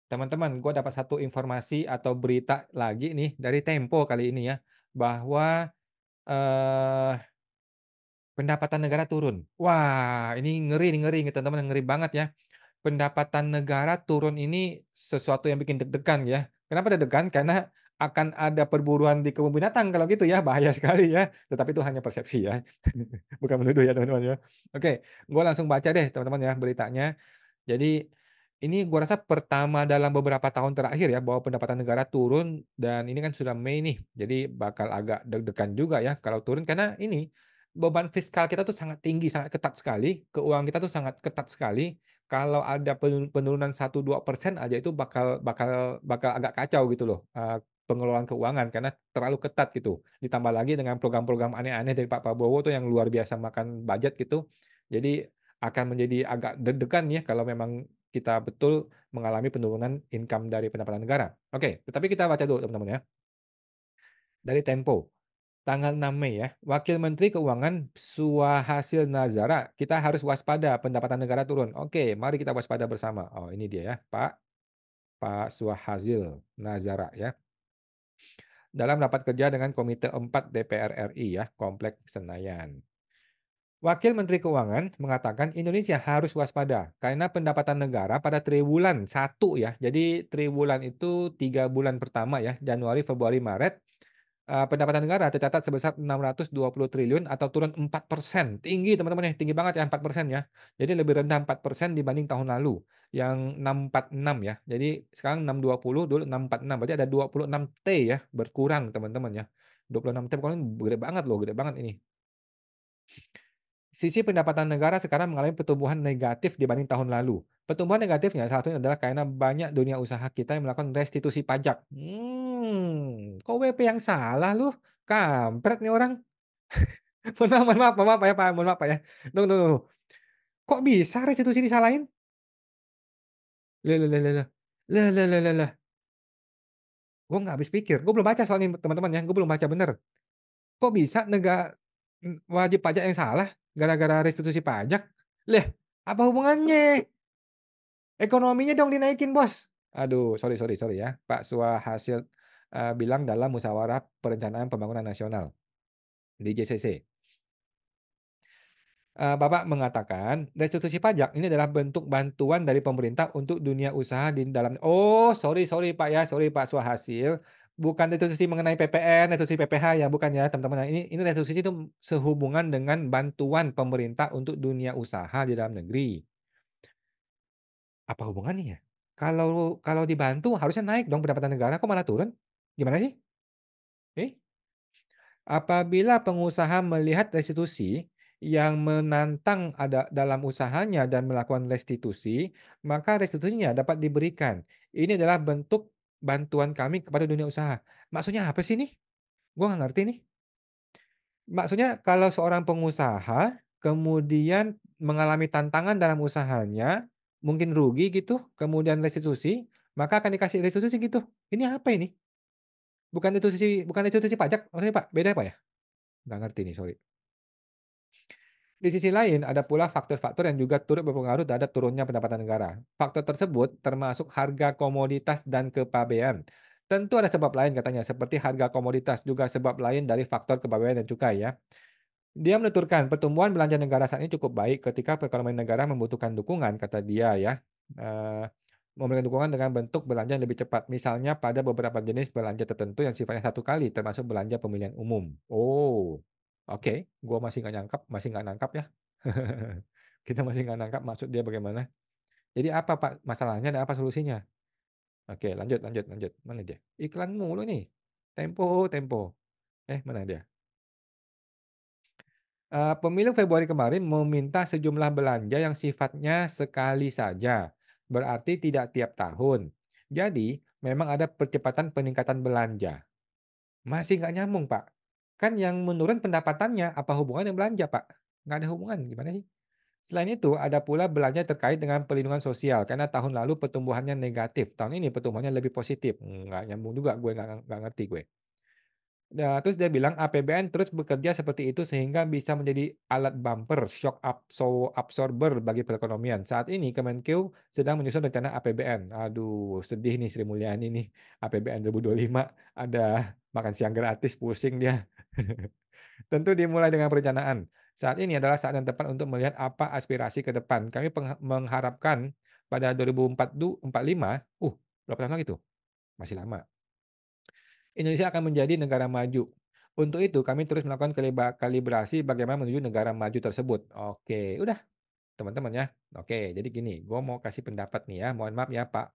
Teman-teman, gue dapat satu informasi atau berita lagi nih dari Tempo kali ini ya, bahwa, eee, pendapatan negara turun. Wah, ini ngeri nih, ngeri nih teman-teman, ngeri banget ya. Pendapatan negara turun ini sesuatu yang bikin deg-degan ya. Kenapa deg-degan? Karena akan ada perburuan di kebun binatang kalau gitu ya, bahaya sekali ya. Tetapi itu hanya persepsi ya, bukan menuduh ya teman-teman ya. Oke, gue langsung baca deh teman-teman ya beritanya. Jadi, ini gua rasa pertama dalam beberapa tahun terakhir ya, bahwa pendapatan negara turun dan ini kan sudah Mei nih, jadi bakal agak deg-degan juga ya kalau turun karena ini, beban fiskal kita tuh sangat tinggi, sangat ketat sekali, keuangan kita tuh sangat ketat sekali. Kalau ada penurunan 1-2% aja itu bakal agak kacau gitu loh, pengelolaan keuangan karena terlalu ketat gitu. Ditambah lagi dengan program-program aneh-aneh dari Pak Prabowo tuh yang luar biasa makan budget gitu. Jadi akan menjadi agak deg-degan ya kalau memang kita betul mengalami penurunan income dari pendapatan negara. Oke, tetapi kita baca dulu teman-teman ya. Dari Tempo, tanggal 6 Mei ya, Wakil Menteri Keuangan Suhasil Nazara, kita harus waspada pendapatan negara turun. Oke, mari kita waspada bersama. Oh, ini dia ya, Pak Suhasil Nazara ya. Dalam rapat kerja dengan Komite 4 DPR RI ya, Komplek Senayan. Wakil Menteri Keuangan mengatakan Indonesia harus waspada karena pendapatan negara pada triwulan satu ya. Jadi triwulan itu 3 bulan pertama ya, Januari, Februari, Maret, pendapatan negara tercatat sebesar 620 triliun atau turun 4%. Tinggi teman-teman ya, tinggi banget ya 4% ya. Jadi lebih rendah 4% dibanding tahun lalu yang 646 ya. Jadi sekarang 620, dulu 646. Berarti ada 26 T ya berkurang teman-teman ya. 26 T pokoknya gede banget loh, gede banget ini. Sisi pendapatan negara sekarang mengalami pertumbuhan negatif dibanding tahun lalu. Pertumbuhan negatifnya salah satunya adalah karena banyak dunia usaha kita yang melakukan restitusi pajak. Kok WP yang salah lu? Kampret nih orang. Mohon maaf ya Pak, mohon maaf Pak ya. Tunggu tunggu tunggu. Kok bisa restitusi disalahin? Lah lah lah lah lah. Lah lah lah lah lah. Gue nggak habis pikir, gue belum baca soalnya teman-teman ya, gue belum baca bener. Kok bisa wajib pajak yang salah gara-gara restitusi pajak? Lah, apa hubungannya? Ekonominya dong dinaikin, Bos. Aduh, sorry ya, Pak Suhasil, bilang dalam Musyawarah Perencanaan Pembangunan Nasional di JCC. Bapak mengatakan, restitusi pajak ini adalah bentuk bantuan dari pemerintah untuk dunia usaha di dalam oh, sorry Pak ya, sorry Pak Suhasil, bukan restitusi mengenai PPN, restitusi PPh ya, bukan ya teman-teman. Ini restitusi itu sehubungan dengan bantuan pemerintah untuk dunia usaha di dalam negeri. Apa hubungannya ya? Kalau dibantu harusnya naik dong pendapatan negara, kok malah turun? Gimana sih? Eh, apabila pengusaha melihat restitusi yang menantang ada dalam usahanya dan melakukan restitusi, maka restitusinya dapat diberikan. Ini adalah bentuk bantuan kami kepada dunia usaha. Maksudnya apa sih nih? Gua nggak ngerti nih. Maksudnya kalau seorang pengusaha kemudian mengalami tantangan dalam usahanya, mungkin rugi gitu, kemudian restitusi, maka akan dikasih restitusi gitu. Ini apa ini? Bukan restitusi pajak maksudnya Pak? Beda apa ya? Nggak ngerti nih, sorry. Di sisi lain, ada pula faktor-faktor yang juga turut berpengaruh terhadap turunnya pendapatan negara. Faktor tersebut termasuk harga komoditas dan kepabean. Tentu ada sebab lain katanya, seperti harga komoditas juga sebab lain dari faktor kepabean dan cukai ya. Dia menuturkan pertumbuhan belanja negara saat ini cukup baik ketika perekonomian negara membutuhkan dukungan, kata dia ya. Eee, Memberikan dukungan dengan bentuk belanja yang lebih cepat. Misalnya pada beberapa jenis belanja tertentu yang sifatnya satu kali, termasuk belanja pemilihan umum. Oh, oke. Gua masih nggak nangkap ya. Kita masih nggak nangkap maksud dia bagaimana. Jadi apa Pak masalahnya dan apa solusinya? Oke, lanjut lanjut lanjut. Mana dia? Iklan mulu nih. Tempo Tempo. Mana dia? Pemilu Februari kemarin meminta sejumlah belanja yang sifatnya sekali saja, berarti tidak tiap tahun. Jadi, memang ada percepatan peningkatan belanja. Masih nggak nyambung, Pak. Kan yang menurun pendapatannya, apa hubungannya belanja, Pak? Nggak ada hubungan, gimana sih? Selain itu, ada pula belanja terkait dengan perlindungan sosial, karena tahun lalu pertumbuhannya negatif. Tahun ini pertumbuhannya lebih positif. Nggak nyambung juga, gue nggak ngerti gue. Nah, terus dia bilang APBN terus bekerja seperti itu sehingga bisa menjadi alat bumper shock absorber bagi perekonomian. Saat ini Kemenkeu sedang menyusun rencana APBN. Aduh, sedih nih Sri Mulyani nih. APBN 2025 ada makan siang gratis, pusing dia. Tentu dimulai dengan perencanaan. Saat ini adalah saat yang tepat untuk melihat apa aspirasi ke depan. Kami mengharapkan pada 2045, berapa tahun lagi tuh? Masih lama. Indonesia akan menjadi negara maju. Untuk itu, kami terus melakukan kalibrasi bagaimana menuju negara maju tersebut. Oke, udah teman-teman ya. Oke, jadi gini, gue mau kasih pendapat nih ya. Mohon maaf ya Pak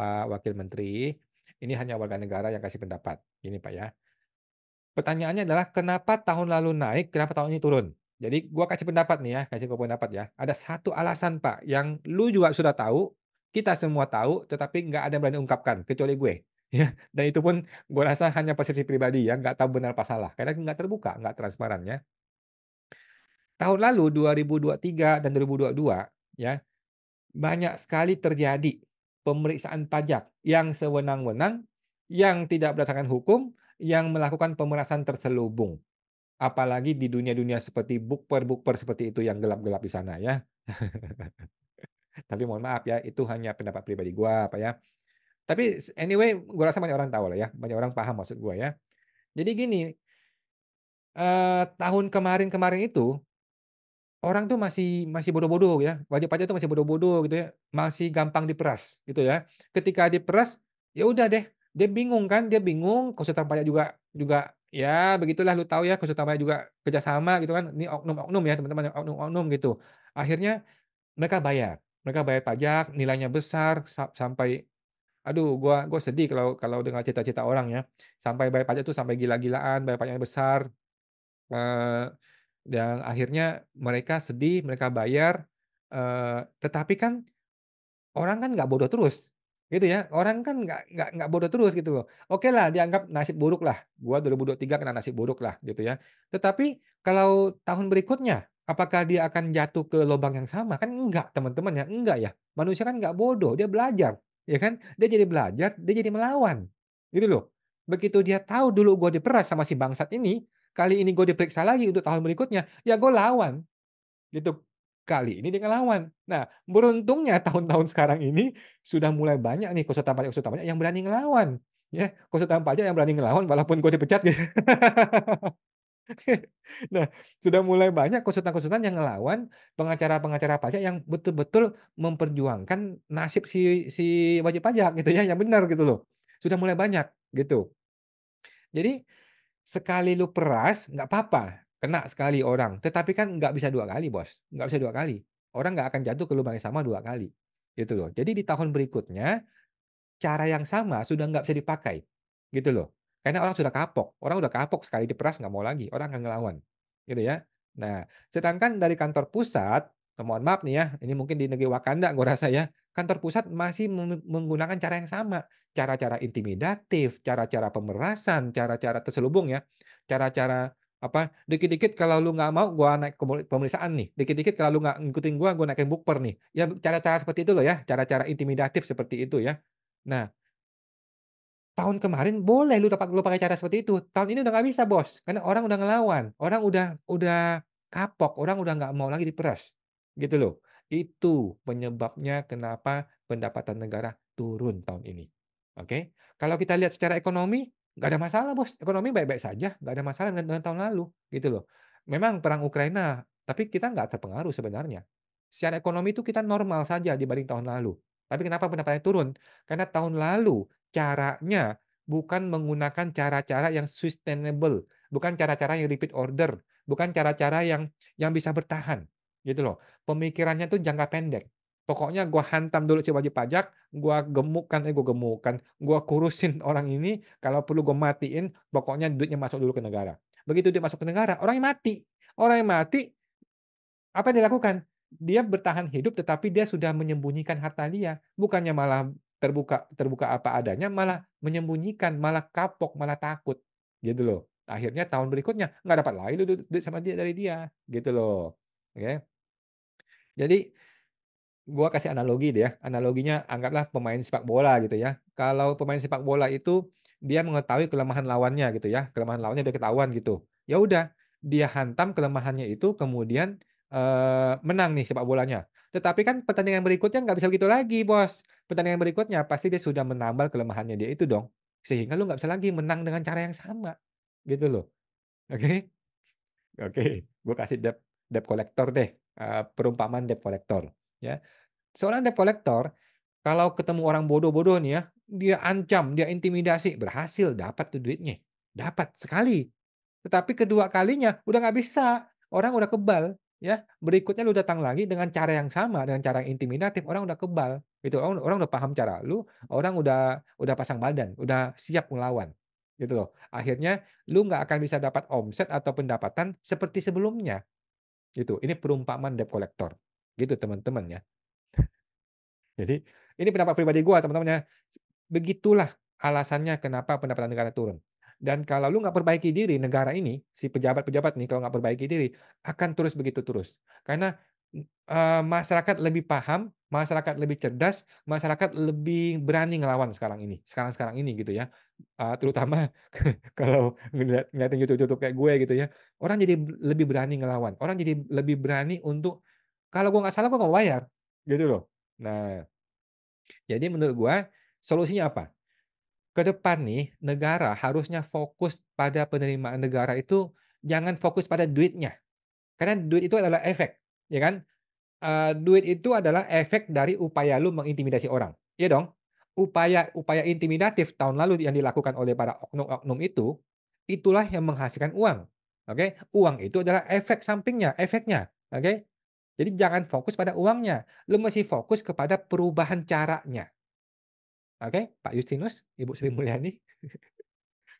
Pak Wakil Menteri. Ini hanya warga negara yang kasih pendapat. Gini Pak ya. Pertanyaannya adalah kenapa tahun lalu naik, kenapa tahun ini turun? Jadi gua kasih pendapat nih ya, kasih gua pendapat ya. Ada satu alasan Pak, yang lu juga sudah tahu, kita semua tahu, tetapi nggak ada yang berani ungkapkan, kecuali gue. Ya, dan itu pun gua rasa hanya persepsi pribadi ya, nggak tahu benar apa salah, karena nggak terbuka, nggak transparan ya. Tahun lalu 2023 dan 2022 ya, banyak sekali terjadi pemeriksaan pajak yang sewenang-wenang, yang tidak berdasarkan hukum, yang melakukan pemerasan terselubung. Apalagi di dunia-dunia seperti bukper-bukper seperti itu yang gelap-gelap di sana ya. Tapi mohon maaf ya, itu hanya pendapat pribadi gua, Pak, ya. Tapi anyway, gua rasa banyak orang tahu lah ya, banyak orang paham maksud gua ya. Jadi gini, tahun kemarin-kemarin itu, orang tuh masih masih bodoh-bodoh ya, wajib pajak tuh masih bodoh-bodoh gitu ya, masih gampang diperas gitu ya. Ketika diperas, ya udah deh, dia bingung kan, dia bingung, konsultan pajak juga ya begitulah lu tahu ya, konsultan pajak juga kerjasama gitu kan, ini oknum-oknum ya teman-teman, ya, oknum-oknum gitu. Akhirnya mereka bayar pajak, nilainya besar sampai aduh gua sedih kalau kalau dengar cita-cita orang ya, sampai bayar pajak tuh sampai gila-gilaan, bayar pajaknya besar, eee dan akhirnya mereka sedih, mereka bayar, tetapi kan orang kan nggak bodoh terus, gitu ya. Orang kan nggak bodoh terus gitu loh. Okelah dianggap nasib buruk lah, gua 2023 kena nasib buruk lah gitu ya. Tetapi kalau tahun berikutnya, apakah dia akan jatuh ke lubang yang sama? Kan enggak teman-teman ya, enggak ya. Manusia kan nggak bodoh, dia belajar, ya kan. Dia jadi belajar, dia jadi melawan, gitu loh. Begitu dia tahu dulu gua diperas sama si bangsat ini, kali ini gua diperiksa lagi untuk tahun berikutnya, ya gua lawan. Gitu. Kali ini dia ngelawan. Nah, beruntungnya tahun-tahun sekarang ini sudah mulai banyak nih konsultan pajak yang berani ngelawan, ya. Konsultan pajak yang berani ngelawan walaupun gue dipecat gitu. Nah, sudah mulai banyak konsultan-konsultan yang ngelawan pengacara-pengacara pajak yang betul-betul memperjuangkan nasib si wajib pajak gitu ya, yang benar gitu loh. Sudah mulai banyak gitu. Jadi sekali lu peras, nggak apa-apa, kena sekali orang, tetapi kan nggak bisa 2 kali, Bos, nggak bisa 2 kali. Orang nggak akan jatuh ke lubang yang sama 2 kali, gitu loh. Jadi di tahun berikutnya, cara yang sama sudah nggak bisa dipakai, gitu loh. Karena orang udah kapok sekali diperas nggak mau lagi, orang akan ngelawan, gitu ya. Nah, sedangkan dari kantor pusat, mohon maaf nih ya, ini mungkin di negeri Wakanda gua rasa ya, kantor pusat masih menggunakan cara yang sama, cara-cara intimidatif, cara-cara pemerasan, cara-cara terselubung ya, cara-cara apa, dikit-dikit kalau lu nggak mau gua naik pemeriksaan nih, dikit-dikit kalau lu nggak ngikutin gua naikin bukper nih. Ya cara-cara seperti itu loh ya, cara-cara intimidatif seperti itu ya. Nah, tahun kemarin boleh lu pakai cara seperti itu, tahun ini udah nggak bisa Bos, karena orang udah ngelawan, orang udah kapok, orang udah nggak mau lagi diperas, gitu loh. Itu penyebabnya kenapa pendapatan negara turun tahun ini, oke. Kalau kita lihat secara ekonomi, nggak ada masalah Bos, ekonomi baik-baik saja, nggak ada masalah dengan tahun lalu, gitu loh. Memang perang Ukraina, tapi kita nggak terpengaruh sebenarnya. Secara ekonomi itu kita normal saja dibanding tahun lalu. Tapi kenapa pendapatannya turun? Karena tahun lalu caranya bukan menggunakan cara-cara yang sustainable, bukan cara-cara yang repeat order, bukan cara-cara yang bisa bertahan, gitu loh. Pemikirannya tuh jangka pendek. Pokoknya gua hantam dulu si wajib pajak, gua kurusin orang ini, kalau perlu gua matiin, pokoknya duitnya masuk dulu ke negara. Begitu dia masuk ke negara, orangnya mati. Orang yang mati apa yang dilakukan? Dia bertahan hidup tetapi dia sudah menyembunyikan harta dia, bukannya malah terbuka terbuka apa adanya, malah menyembunyikan, malah kapok, malah takut, gitu loh. Akhirnya tahun berikutnya nggak dapat lagi lu duit sama dia dari dia, gitu loh. Oke. Jadi gua kasih analogi deh ya, analoginya anggaplah pemain sepak bola gitu ya. Kalau pemain sepak bola itu dia mengetahui kelemahan lawannya gitu ya, kelemahan lawannya udah ketahuan gitu. Ya udah, dia hantam kelemahannya itu kemudian, menang nih sepak bolanya. Tetapi kan pertandingan berikutnya nggak bisa begitu lagi, Bos. Pertandingan berikutnya pasti dia sudah menambal kelemahannya dia itu dong. Sehingga lu nggak bisa lagi menang dengan cara yang sama, gitu loh. Oke? Oke, gue kasih debt collector deh, perumpamaan debt collector, ya. Seorang debt collector, kalau ketemu orang bodoh-bodoh nih ya, dia ancam, dia intimidasi, berhasil dapat tuh duitnya, dapat sekali. Tetapi kedua kalinya udah nggak bisa, orang udah kebal, ya. Berikutnya lu datang lagi dengan cara yang sama, dengan cara yang intimidatif, orang udah kebal, gitu. Orang orang udah paham cara lu, orang udah pasang badan, udah siap ngelawan, gitu loh. Akhirnya lu nggak akan bisa dapat omset atau pendapatan seperti sebelumnya, gitu. Ini perumpamaan debt collector, gitu teman-teman ya. Jadi, ini pendapat pribadi gua teman-teman ya. Begitulah alasannya kenapa pendapatan negara turun. Dan kalau lu nggak perbaiki diri, negara ini, si pejabat-pejabat nih kalau nggak perbaiki diri, akan terus begitu terus. Karena, masyarakat lebih paham, masyarakat lebih cerdas, masyarakat lebih berani ngelawan sekarang-sekarang ini gitu ya. Terutama kalau ngeliatin YouTube-YouTube kayak gue gitu ya, orang jadi lebih berani ngelawan, orang jadi lebih berani untuk, "Kalau gua nggak salah, gua nggak mau bayar." Gitu loh. Nah, jadi menurut gua, solusinya apa? Ke depan nih, negara harusnya fokus pada penerimaan negara itu jangan fokus pada duitnya, karena duit itu adalah efek, ya kan? Duit itu adalah efek dari upaya lu mengintimidasi orang, iya dong? Upaya upaya intimidatif tahun lalu yang dilakukan oleh para oknum-oknum itu, itulah yang menghasilkan uang, oke? Uang itu adalah efek sampingnya, efeknya, oke? Jadi jangan fokus pada uangnya, lu mesti fokus kepada perubahan caranya, oke, Pak Justinus, Ibu Sri Mulyani?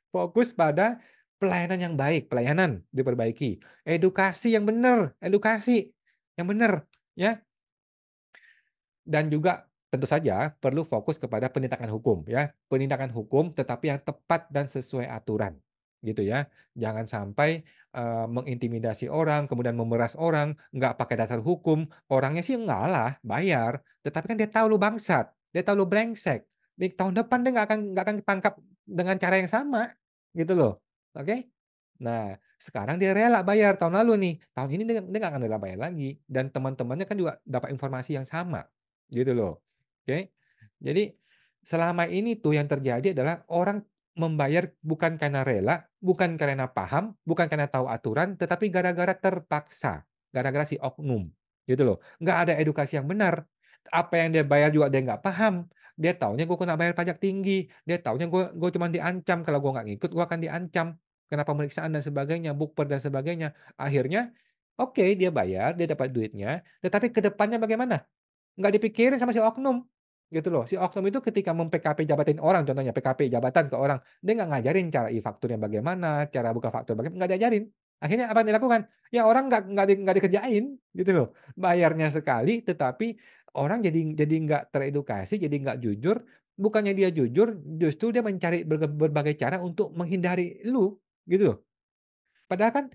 Fokus pada pelayanan yang baik, pelayanan diperbaiki, edukasi yang benar, edukasi yang benar, ya. Dan juga tentu saja perlu fokus kepada penindakan hukum ya, penindakan hukum tetapi yang tepat dan sesuai aturan, gitu ya. Jangan sampai, mengintimidasi orang, kemudian memeras orang, nggak pakai dasar hukum, orangnya sih ngalah, bayar, tetapi kan dia tahu lu bangsat, dia tahu lu brengsek, di tahun depan dia nggak akan ketangkap dengan cara yang sama, gitu loh, oke? Nah, sekarang dia rela bayar tahun lalu nih, tahun ini dia nggak akan rela bayar lagi dan teman-temannya kan juga dapat informasi yang sama. Gitu loh, oke. Jadi, selama ini tuh yang terjadi adalah orang membayar bukan karena rela, bukan karena paham, bukan karena tahu aturan, tetapi gara-gara terpaksa, gara-gara si oknum, gitu loh. Nggak ada edukasi yang benar. Apa yang dia bayar juga dia nggak paham. Dia taunya gue kena bayar pajak tinggi, dia taunya gue cuman diancam, kalau gue nggak ngikut gue akan diancam, kena pemeriksaan dan sebagainya, bukber dan sebagainya. Akhirnya, oke dia bayar, dia dapat duitnya, tetapi ke depannya bagaimana? Nggak dipikirin sama si oknum, gitu loh. Si oknum itu ketika mem-PKP jabatin orang contohnya, PKP jabatan ke orang, dia nggak ngajarin cara e-fakturnya bagaimana, cara buka faktur nggak diajarin. Akhirnya apa yang dilakukan? Ya orang nggak dikerjain, gitu loh. Bayarnya sekali, tetapi orang jadi nggak teredukasi, jadi nggak jujur, bukannya dia jujur, justru dia mencari berbagai cara untuk menghindari lu, gitu loh. Padahal kan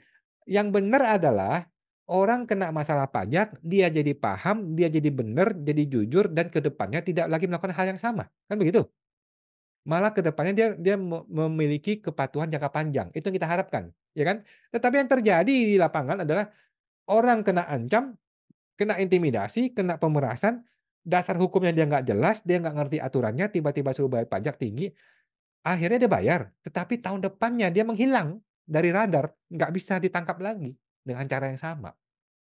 yang benar adalah orang kena masalah pajak, dia jadi paham, dia jadi benar, jadi jujur, dan ke depannya tidak lagi melakukan hal yang sama, kan begitu? Malah ke depannya dia dia memiliki kepatuhan jangka panjang, itu yang kita harapkan, ya kan? Tetapi yang terjadi di lapangan adalah orang kena ancam, kena intimidasi, kena pemerasan, dasar hukumnya dia nggak jelas, dia nggak ngerti aturannya, tiba-tiba suruh bayar pajak tinggi, akhirnya dia bayar, tetapi tahun depannya dia menghilang dari radar, nggak bisa ditangkap lagi dengan cara yang sama,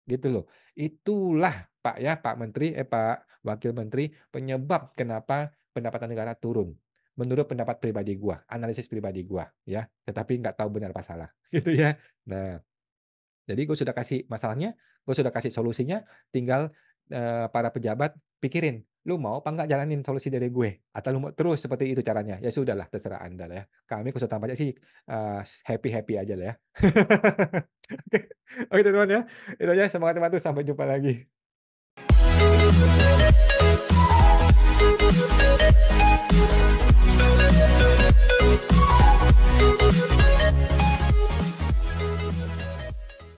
gitu loh. Itulah Pak ya, Pak Menteri Pak Wakil Menteri, penyebab kenapa pendapatan negara turun. Menurut pendapat pribadi gua, analisis pribadi gua ya, tetapi nggak tahu benar apa salah, gitu ya. Nah, jadi gue sudah kasih masalahnya, gue sudah kasih solusinya, tinggal, para pejabat pikirin, "Lu mau apa enggak jalanin solusi dari gue? Atau lu mau terus seperti itu caranya?" Ya sudahlah terserah Anda lah ya. Kami konsultan pajak sih, happy-happy aja lah ya. Oke, oke teman-teman ya, itu aja semangat membantu, sampai jumpa lagi.